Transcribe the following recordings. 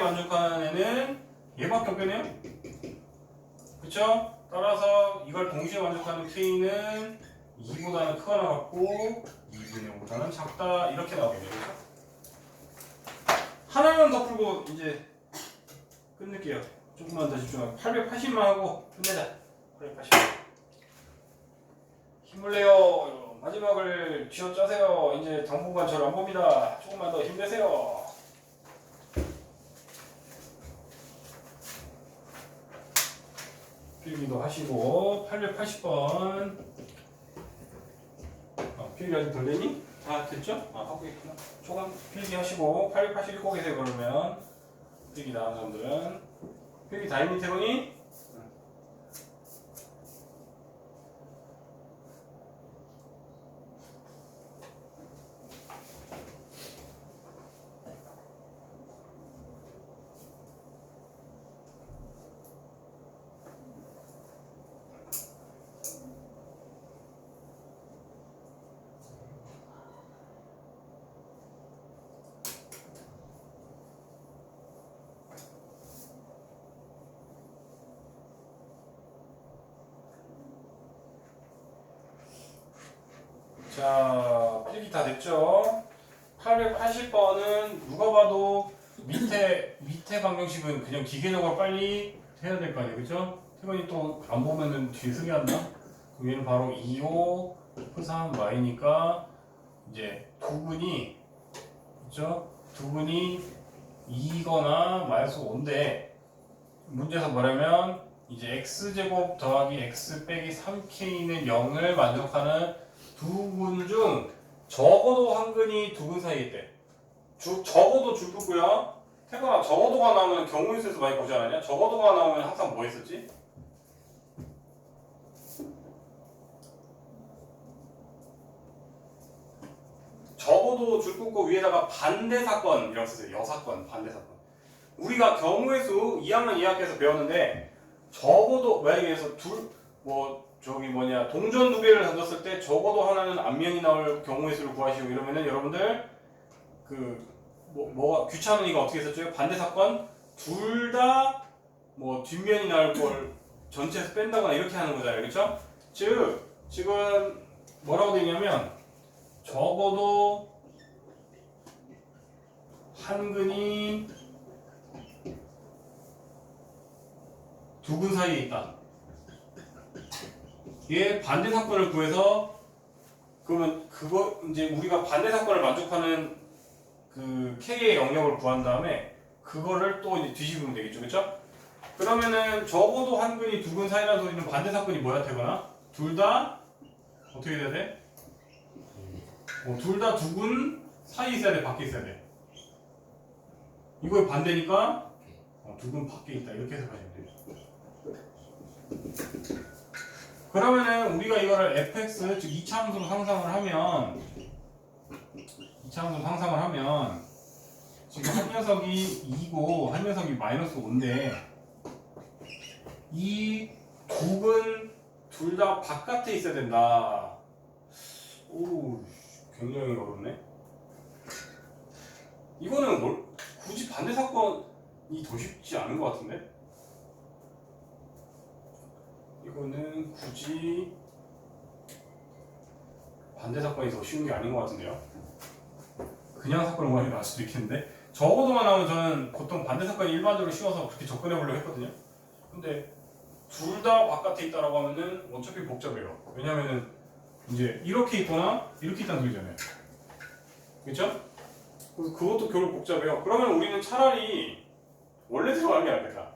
만족하는 애는 얘밖에 없겠네요. 그쵸? 따라서 이걸 동시에 만족하는 K는 2보다는 크거나 같고 2분의 5보다는 작다 이렇게 나오겠네요. 그쵸? 하나만 더 풀고 이제 끝낼게요. 조금만 더 집중하고 880만 하고 끝내자. 880. 힘을 내요. 마지막을 쥐어짜세요. 이제 당분간 저를 안 봅니다. 조금만 더 힘내세요. 필기도 하시고 880번 필기 아직 덜 되니? 아 됐죠? 하고 있구나. 초강 필기 하시고 880 읽고 계세요. 그러면 필기 나온 사람들은 필기 다 했니 태봉이? 자, 필기 다 됐죠? 880번은 누가 봐도 밑에 방정식은 그냥 기계적으로 빨리 해야 될 거 아니에요, 그쵸? 태건이 또 안 보면은 뒤에 쓰게 한다? 그럼 얘는 바로 2호 +3 y니까 이제 두분이, 그쵸? 두분이 2거나 -5인데 문제에서 뭐냐면 이제 x제곱 더하기 x 빼기 3k는 0을 만족하는 두 분 중 적어도 한 근이 두 근 사이에 있대. 적어도 줄거고요. 태건아 적어도가 나오면 경우의 수에서 많이 보지 않았냐? 적어도가 나오면 항상 뭐 했었지? 적어도 줄거고 위에다가 반대사건이라고 쓰세요. 여사건, 반대사건. 우리가 경우의 수 2학년 2학기에서 배웠는데 적어도 만약에 해서 동전 두 개를 던졌을 때 적어도 하나는 앞면이 나올 경우의 수를 구하시고 이러면은 여러분들 뭐가 귀찮은 이가 어떻게 했었죠? 반대 사건 둘 다 뒷면이 나올 걸 전체에서 뺀다거나 이렇게 하는 거잖아요. 그렇죠? 즉 지금 뭐라고 되어 있냐면 적어도 한 근이 두 근 사이에 있다. 얘 반대 사건을 구해서 그러면 그거 이제 우리가 반대 사건을 만족하는 그 K의 영역을 구한 다음에 그거를 또 이제 뒤집으면 되겠죠, 그렇죠? 그러면은 적어도 한 근이 두 근 사이라는 소리는 반대 사건이 뭐야 되거나 둘 다 어떻게 돼야 돼? 둘 다 두 근 사이에 있어야 돼, 밖에 있어야 돼. 이거의 반대니까 두 근 밖에 있다 이렇게 해석하시면 돼요. 그러면은 우리가 이거를 fx 즉 이차함수로 상상을 하면 지금 한 녀석이 2고 한 녀석이 -5인데 이 두 근 둘 다 바깥에 있어야 된다. 오, 굉장히 어렵네. 이거는 굳이 반대 사건이 더 쉽지 않은 것 같은데? 이거는 굳이 반대 사건이 더 쉬운 게 아닌 것 같은데요. 그냥 사건을 원하는 게 나을 수도 있겠는데 적어도만 나오면 저는 보통 반대 사건이 일반적으로 쉬워서 그렇게 접근해 보려고 했거든요. 근데 둘 다 바깥에 있다라고 하면은 어차피 복잡해요. 왜냐면은 이제 이렇게 있거나 이렇게 있다는 소리잖아요. 그렇죠? 그래서 그것도 결국 복잡해요. 그러면 우리는 차라리 원래 들어가는 게 낫겠다.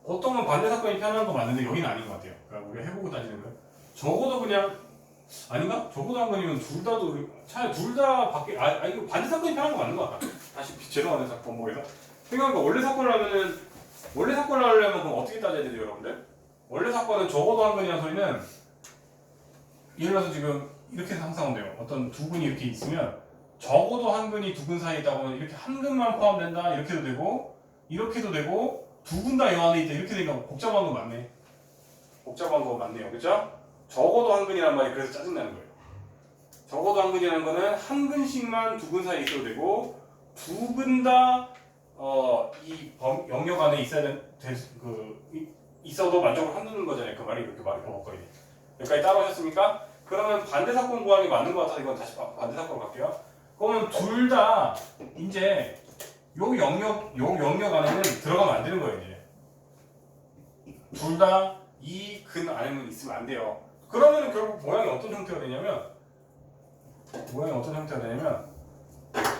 보통은 반대 사건이 편한 거 맞는데 여기는 아닌 것 같아요. 그러니까 우리가 해보고 따지는 거예요. 적어도 그냥 아닌가? 적어도 한 건이면 차라리 둘 다 밖에 이거 반대 사건이 편한 거 맞는 것 같다. 다시 죄송하네 번복해서 생각해보니까 원래 사건을 하려면 그럼 어떻게 따져야 되죠, 여러분들? 원래 사건은 적어도 한 건이라는 소리는 예를 들어서 지금 이렇게 상상하면 돼요. 어떤 두 근이 이렇게 있으면 적어도 한 근이 두 근 사이에 있다고 하면 이렇게 한 근만 포함된다 이렇게도 되고 이렇게도 되고 두 분 다 여 안에 있다 이렇게 되니까 복잡한 거 맞네. 복잡한 거 맞네요. 그죠? 적어도 한 근이란 말이 그래서 짜증나는 거예요. 적어도 한 근이라는 거는 한 근씩만 두 근 사이에 있어도 되고 두 근 다 영역 안에 있어도 만족을 한다는 거잖아요. 그 말이 이렇게 말이 버벅거리네. 여기까지 따라오셨습니까? 그러면 반대 사건 구하기 맞는 것 같아서 이건 다시 반대 사건으로 갈게요. 그러면 둘 다 이제 요 영역 안에는 들어가면 안 되는 거예요. 이제 둘 다 이 근 안에는 있으면 안 돼요. 그러면 결국 모양이 어떤 형태가 되냐면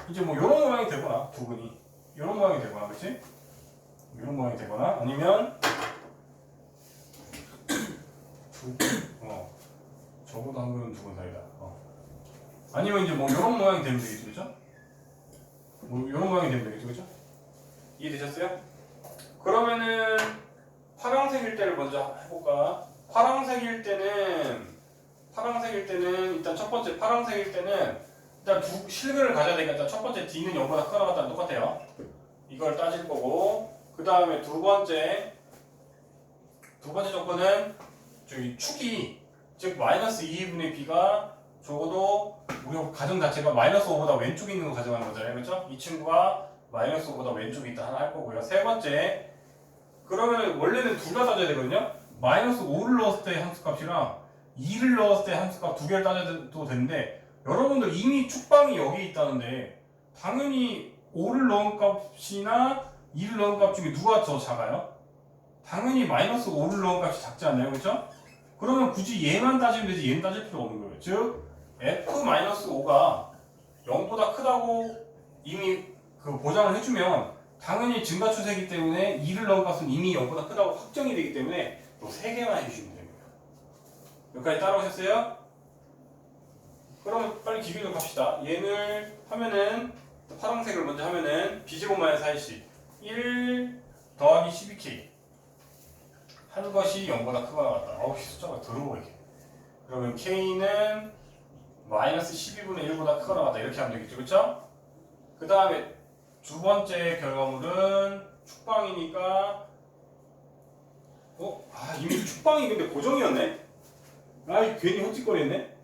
이제 뭐 이런 모양이 되거나 두 근이 이런 모양이 되거나 그렇지? 이런 모양이 되거나 아니면 저보다 한 근은 두 근 사이다. 아니면 이제 뭐 이런 모양이 되면 되겠죠, 그죠? 뭐 이런 모양이 되면 되겠죠, 그죠? 이해되셨어요? 그러면은 파란색일 때를 먼저 해볼까? 파란색일 때는 일단 첫 번째 파란색일 때는 일단 두 실근을 가져야 되니까 일단 첫 번째 D는 0보다 크거나 같다는 똑같아요. 이걸 따질 거고 그 다음에 두 번째 조건은 저기 축이 즉 마이너스 2분의 B가 적어도 우리 가정 자체가 마이너스 5보다 왼쪽에 있는 거 가져가는 거잖아요. 그렇죠? 이 친구가 마이너스 5보다 왼쪽에 있다 하나 할 거고요. 세 번째 그러면 원래는 둘 다 따져야 되거든요. 마이너스 5를 넣었을 때 함수값이랑 2를 넣었을 때 함수값 두 개를 따져도 되는데 여러분들 이미 축방이 여기 있다는데 당연히 5를 넣은 값이나 2를 넣은 값 중에 누가 더 작아요? 당연히 마이너스 5를 넣은 값이 작지 않나요? 그렇죠? 그러면 굳이 얘만 따지면 되지 얘는 따질 필요 없는 거예요. 즉 f-5가 0보다 크다고 이미 그 보장을 해주면 당연히 증가추세이기 때문에 2를 넣은 값은 이미 0보다 크다고 확정이 되기 때문에 또 3개만 해주시면 됩니다. 여기까지 따라오셨어요? 그럼 빨리 기계로 갑시다. 얘를 하면은 파란색을 먼저 하면은 b제곱 마이너스 4씩 1 더하기 12k 한 것이 0보다 크거나 같다. 어우 숫자가 더러워 이게. 그러면 k는 마이너스 12분의 1보다 크거나 같다. 이렇게 하면 되겠죠. 그쵸? 그 다음에 두 번째 결과물은 축방이니까 이미 축방이 근데 고정이었네? 괜히 헛짓거리했네?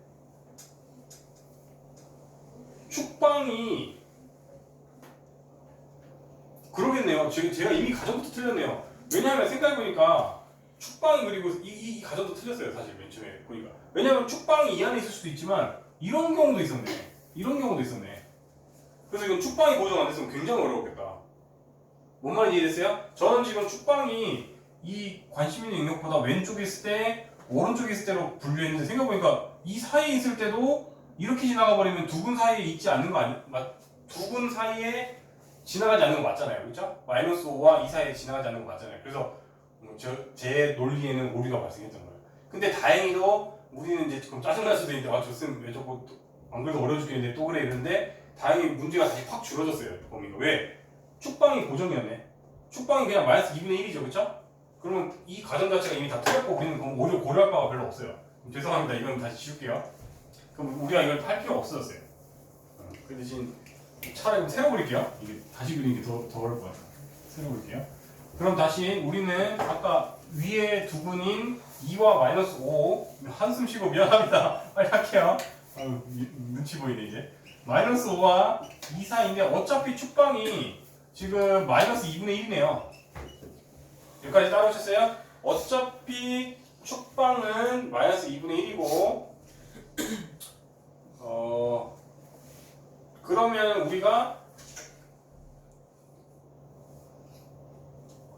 축방이 그러겠네요. 제가 이미 가정부터 틀렸네요. 왜냐하면 생각해보니까 축방이 그리고 이 가정도 틀렸어요. 사실 맨 처음에 보니까. 왜냐하면 축방이 이 안에 있을 수도 있지만 이런 경우도 있었네. 그래서 이건 축방이 고정 안 됐으면 굉장히 어려웠겠다. 뭔 말인지 이해됐어요? 저는 지금 축방이 이 관심 있는 영역보다 왼쪽에 있을 때 오른쪽에 있을 때로 분류했는데 생각해보니까 이 사이에 있을 때도 이렇게 지나가 버리면 두 근 사이에 있지 않는 거 두 근 사이에 지나가지 않는 거 맞잖아요. 그렇죠? 마이너스 5와 이 사이에 지나가지 않는 거 맞잖아요. 그래서 제 논리에는 오류가 발생했던 거예요. 근데 다행히도 우리는 이제 조금 짜증날 수도 있는데 쌤 왜 저거 안 그래도 어려워 죽겠는데 또 그래 이러는데 다행히 문제가 다시 확 줄어졌어요. 범위가. 왜? 축방이 고정이었네. 축방이 그냥 마이너스 2분의 1이죠. 그렇죠? 그러면 이 가정 자체가 이미 다 틀렸고 우리는 그럼 오히려 고려할 바가 별로 없어요. 죄송합니다. 이건 다시 지울게요. 그럼 우리가 이걸 할 필요가 없어졌어요. 그 대신 차라리 새로 그릴게요. 이게 다시 그리는 게 더 어려울 것 같아요. 새로 그릴게요. 그럼 다시 우리는 아까 위에 두 분인 2와 마이너스 5 한숨 쉬고 미안합니다. 빨리 할게요. 눈치 보이네 이제. 마이너스 5와 2 사이인데 어차피 축방이 지금 마이너스 2분의 1이네요. 여기까지 따라오셨어요? 어차피 축방은 마이너스 2분의 1이고 그러면 우리가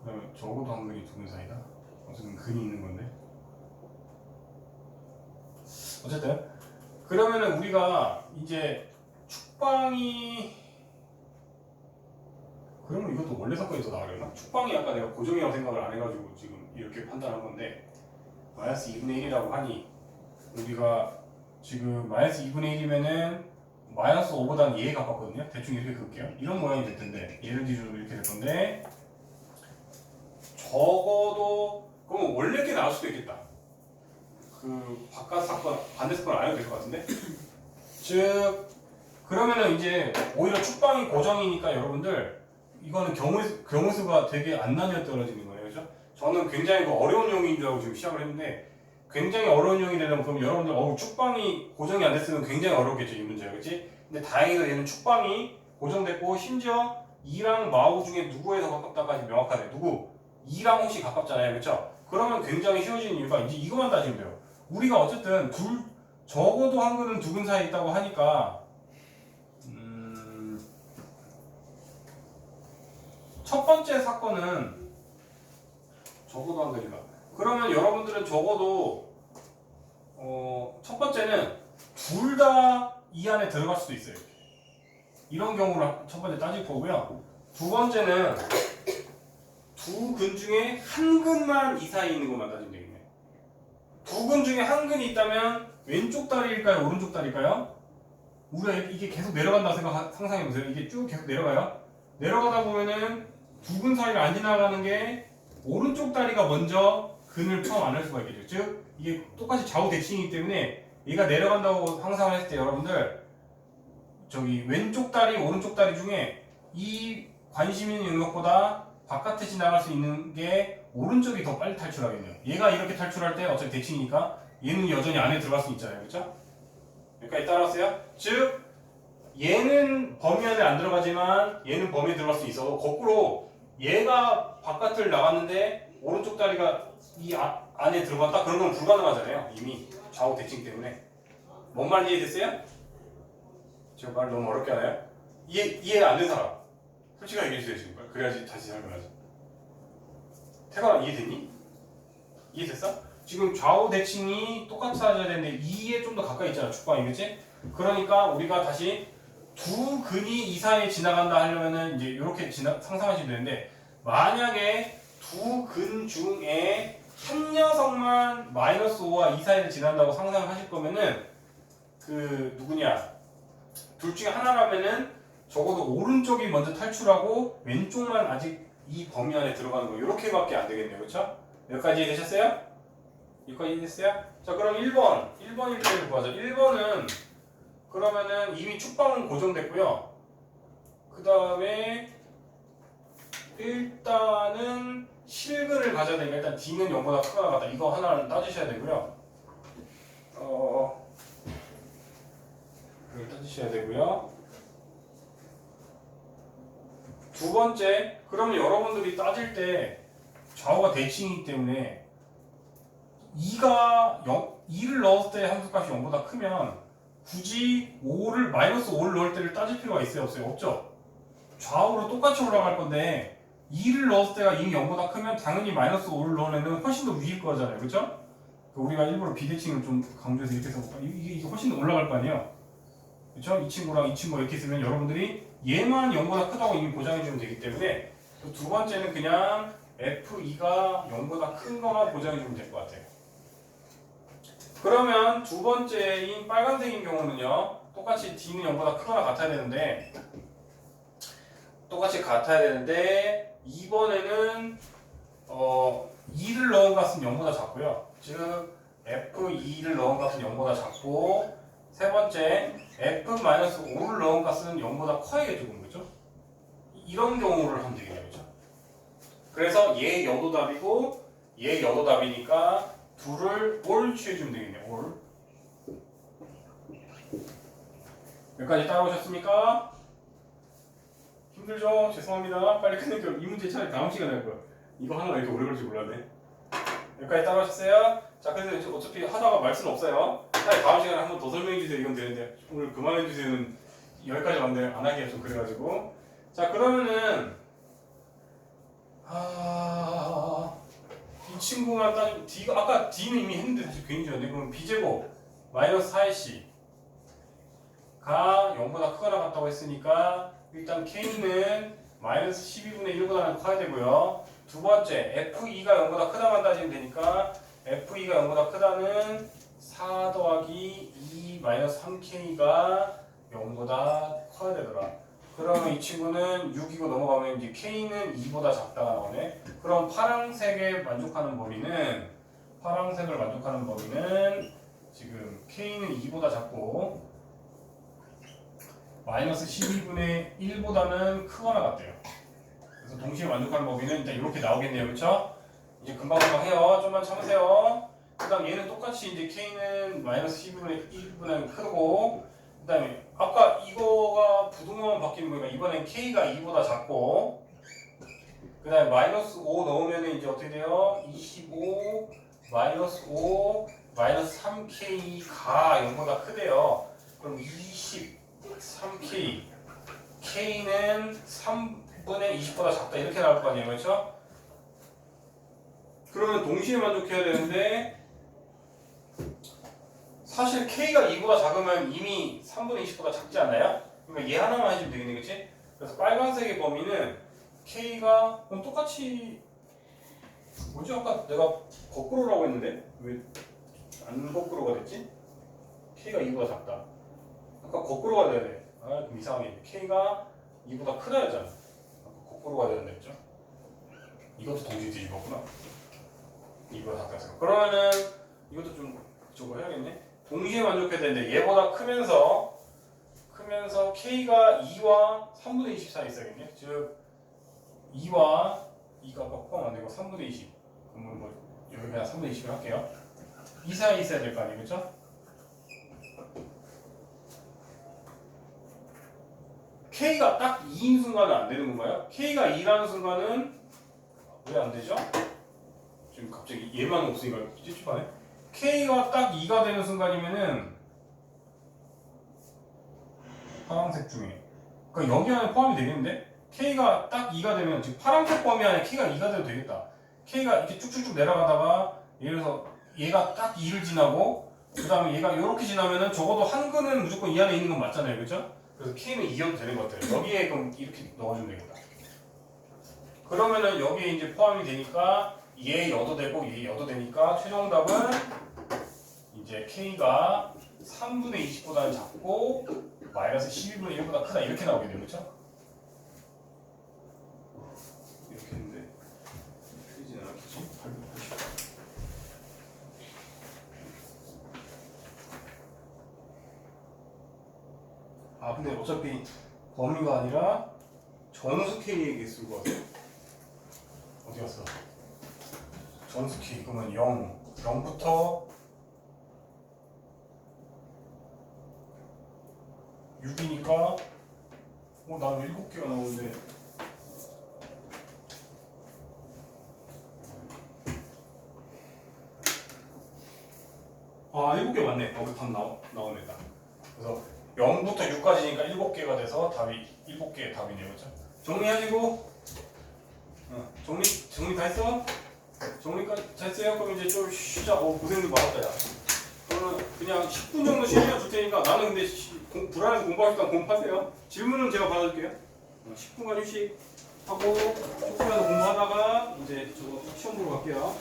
그러면 적어도 한 근이 두 근 사이다? 어쨌든 근이 있는 건데 어쨌든 그러면은 우리가 이제 축방이 그러면 이것도 원래 사건이 더 나가려나? 축방이 아까 내가 고정이라고 생각을 안 해가지고 지금 이렇게 판단한 건데 마이너스 2분의 1이라고 하니 우리가 지금 마이너스 2분의 1이면은 마이너스 5보다는 얘에 가깝거든요. 대충 이렇게 그을게요. 이런 모양이 될 텐데 얘를 기준으로 이렇게 될 건데 적어도 그러면 원래 게 나올 수도 있겠다. 그 바깥 사건 반대 사건 안 해도 될 것 같은데 즉 그러면은 이제 오히려 축방이 고정이니까 여러분들 이거는 경우 수가 되게 안 나뉘어 떨어지는 거예요. 그죠? 저는 굉장히 어려운 용어인 줄 알고 지금 시작을 했는데 굉장히 어려운 용이 되려면 그럼 여러분들 축방이 고정이 안 됐으면 굉장히 어렵겠죠 이 문제가. 그렇지? 근데 다행히도 얘는 축방이 고정됐고 심지어 2랑 마오 중에 누구에 더 가깝다까지 명확하네. 누구? 2랑 혹시 가깝잖아요. 그렇죠? 그러면 굉장히 쉬워지는 이유가 이제 이것만 따지면 돼요. 우리가 어쨌든 적어도 한 근은 두 근 사이에 있다고 하니까 첫 번째 사건은 적어도 한 근이다. 그러면 여러분들은 적어도 첫 번째는 둘 다 이 안에 들어갈 수도 있어요. 이런 경우를 첫 번째 따질 거고요. 두 번째는 두 근 중에 한 근만 이 사이에 있는 것만 따지면 되겠네요. 두 근 중에 한 근이 있다면 왼쪽 다리일까요? 오른쪽 다리일까요? 우리가 이게 계속 내려간다고 상상해보세요. 이게 쭉 계속 내려가요. 내려가다 보면은 두 근 사이를 안 지나가는 게 오른쪽 다리가 먼저 근을 처음 안 할 수가 있겠죠. 즉 이게 똑같이 좌우 대칭이기 때문에 얘가 내려간다고 상상을 했을 때 여러분들 저기 왼쪽 다리 오른쪽 다리 중에 이 관심 있는 영역보다 바깥에 지나갈 수 있는 게 오른쪽이 더 빨리 탈출하겠네요. 얘가 이렇게 탈출할 때 어차피 대칭이니까 얘는 여전히 안에 들어갈 수 있잖아요. 그렇죠? 여기까지 따라왔어요? 즉 얘는 범위 안에 안 들어가지만 얘는 범위에 들어갈 수 있어도 거꾸로 얘가 바깥을 나갔는데 오른쪽 다리가 이 안에 들어갔다? 그런 건 불가능하잖아요. 이미 좌우 대칭 때문에. 뭔 말인지 이해됐어요? 제가 말 너무 어렵게 하나요? 이해 안 된 사람 솔직하게 얘기해주세요 지금. 그래야지 다시 설명하지. 태관아 이해됐니? 이해됐어? 지금 좌우 대칭이 똑같이 사라져야 되는데 2에 좀 더 가까이 있잖아 축방이. 그치? 그러니까 우리가 다시 두 근이 이 사이에 지나간다 하려면은 이제 이렇게 상상하시면 되는데 만약에 두 근 중에 한 녀석만 마이너스 5와 2 사이를 지난다고 상상하실 거면은 그 누구냐 둘 중에 하나라면은 적어도 오른쪽이 먼저 탈출하고 왼쪽만 아직 이 범위 안에 들어가는 거 이렇게밖에 안 되겠네요. 그렇죠? 여기까지 이해되셨어요? 여기까지 이해됐어요? 자 그럼 1번 1번을 보자. 1번은 그러면은 이미 축방은 고정됐고요. 그 다음에 일단은 실근을 가져야 되니까 일단 D는 0보다 크거나 같다. 이거 하나는 따지셔야 되고요. 이걸 따지셔야 되고요. 두 번째, 그러면 여러분들이 따질 때 좌우가 대칭이기 때문에 2를 넣었을 때 함수값이 0보다 크면 굳이 마이너스 5를 넣을 때를 따질 필요가 있어요? 없어요? 없죠? 좌우로 똑같이 올라갈 건데 2를 넣었을 때가 이미 0보다 크면 당연히 마이너스 5를 넣은 애는 훨씬 더 위일 거잖아요. 그렇죠? 우리가 일부러 비대칭을 좀 강조해서 이렇게 해서 이게 훨씬 더 올라갈 거 아니에요. 그렇죠? 이 친구랑 이 친구 이렇게 있으면 여러분들이 얘만 0보다 크다고 이미 보장해주면 되기 때문에 두 번째는 그냥 F2가 0보다 큰 거만 보장해주면 될 것 같아요. 그러면 두 번째인 빨간색인 경우는요. 똑같이 D는 0보다 크거나 같아야 되는데 이번에는 2를 넣은 값은 0보다 작고요. 즉 F2를 넣은 값은 0보다 작고 세 번째 F-5를 넣은 값은 0보다 커야겠죠. 그죠? 이런 경우를 하면 되겠네요. 그죠? 그래서 얘 여도답이고 얘 여도답이니까 둘을 올 취해주면 되겠네요. 올. 여기까지 따라오셨습니까? 힘들죠? 죄송합니다. 빨리 끝낼게요. 이 문제 차라리 다음 시간에 할 거야. 이거 하느라 이렇게 오래 걸릴 줄 몰랐네. 여기까지 따라오셨어요? 자, 그래서 어차피 하다가 말씀 없어요. 차라리 다음 시간에 한 번 더 설명해주세요. 이건 되는데 오늘 그만해주세요는 여기까지 왔는데 안 하기가 좀 그래가지고. 자, 그러면은 이 친구만 따지면 D가 아까 D는 이미 했는데 사실 괜히 줬네. 그럼 B제곱 마이너스 4C가 0보다 크거나 같다고 했으니까 일단 K는 마이너스 12분의 1보다는 커야 되고요. 두 번째 F2가 0보다 크다만 따지면 되니까 F2가 0보다 크다는 4 더하기 2 마이너스 3K가 0보다 커야 되더라. 그러면 이 친구는 6이고 넘어가면 이제 K는 2보다 작다가 나오네. 그럼 파란색을 만족하는 범위는 지금 K는 2보다 작고 마이너스 12분의 1보다는 크거나 같대요. 그래서 동시에 만족하는 범위는 일단 이렇게 나오겠네요. 그렇죠? 이제 금방 해요. 좀만 참으세요. 그 다음 얘는 똑같이 이제 K는 마이너스 12분의 1보다는 크고 그 다음에 아까 이거가 부등호만 바뀌는 거니까 이번엔 K가 2보다 작고 그 다음에 마이너스 5 넣으면 이제 어떻게 돼요? 25 마이너스 5 마이너스 3K가 0보다 크대요. 그럼 23K K는 3분의 20보다 작다 이렇게 나올 거 아니에요, 그렇죠? 그러면 동시에 만족해야 되는데 사실 K가 2보다 작으면 이미 3분의 20보다 작지 않나요? 그러니까 얘 하나만 해주면 되겠네, 그치? 그래서 빨간색의 범위는 K가 그럼 똑같이 뭐지? 아까 내가 거꾸로라고 했는데 왜 안 거꾸로가 됐지? K가 2보다 작다. 아까 거꾸로가 돼야 돼. 아, 그럼 이상하게 K가 2보다 크다 했잖아. 아까 거꾸로가 되는데 했죠? 이것도 동시에 뒤집었구나. 2보다 작다 해서. 그러면은 이것도 좀 저거 해야겠네. 동시에 만족해야 되는데 얘보다 크면서 K가 2와 3분의 20 사이 있어야겠네. 즉 2와 2가 아까 포함 안 되고 3분의 20. 그러면 뭐 여기 그냥 3분의 20을 할게요. 이 사이에 있어야 될 거 아니에요, 그렇죠? K가 딱 2인 순간은 안 되는 건가요? K가 2라는 순간은 왜 안 되죠? 지금 갑자기 얘만 없으니까 찝찝하네. K가 딱 2가 되는 순간이면은 파란색 중에 그러니까 여기 안에 포함이 되겠는데? K가 딱 2가 되면 지금 파란색 범위 안에 K가 2가 돼도 되겠다. K가 이렇게 쭉쭉쭉 내려가다가 예를 들어서 얘가 딱 2를 지나고 그 다음에 얘가 이렇게 지나면은 적어도 한 근은 무조건 이 안에 있는 건 맞잖아요, 그렇죠? 그래서 K는 2여도 되는 것 같아요. 여기에 그럼 이렇게 넣어주면 되겠다. 그러면은 여기에 이제 포함이 되니까 얘 여도 되고 얘 여도 되니까 최종 답은 이제 K가 3분의 20보다는 작고 마이너스 12분의 1보다 크다 이렇게 나오게 돼요, 그렇죠? 이렇게 했는데 틀리지는 않겠지? 아 근데 어차피 범위가 아니라 정수 K의 개수인 것 같아요. 어디 갔어? 정수 K 그러면 0부터 6이니까 나는 7개가 나오는데 아 7개 맞네. 답 나오네. 그래서 0부터 6까지니까 7개가 돼서 답이 7개의 답이네요, 그렇죠? 정리하시고 정리 다 했어? 정리까지 다 했어요? 그럼 이제 좀 쉬자. 고생도 많았다 야. 그러면 그냥 10분 정도 쉬면 줄 테니까 나는 근데 불안해서 공부할 시간 공부하세요. 질문은 제가 받아줄게요. 10분간 휴식하고 조금이라도 공부하다가 이제 저거 시험 보러 갈게요.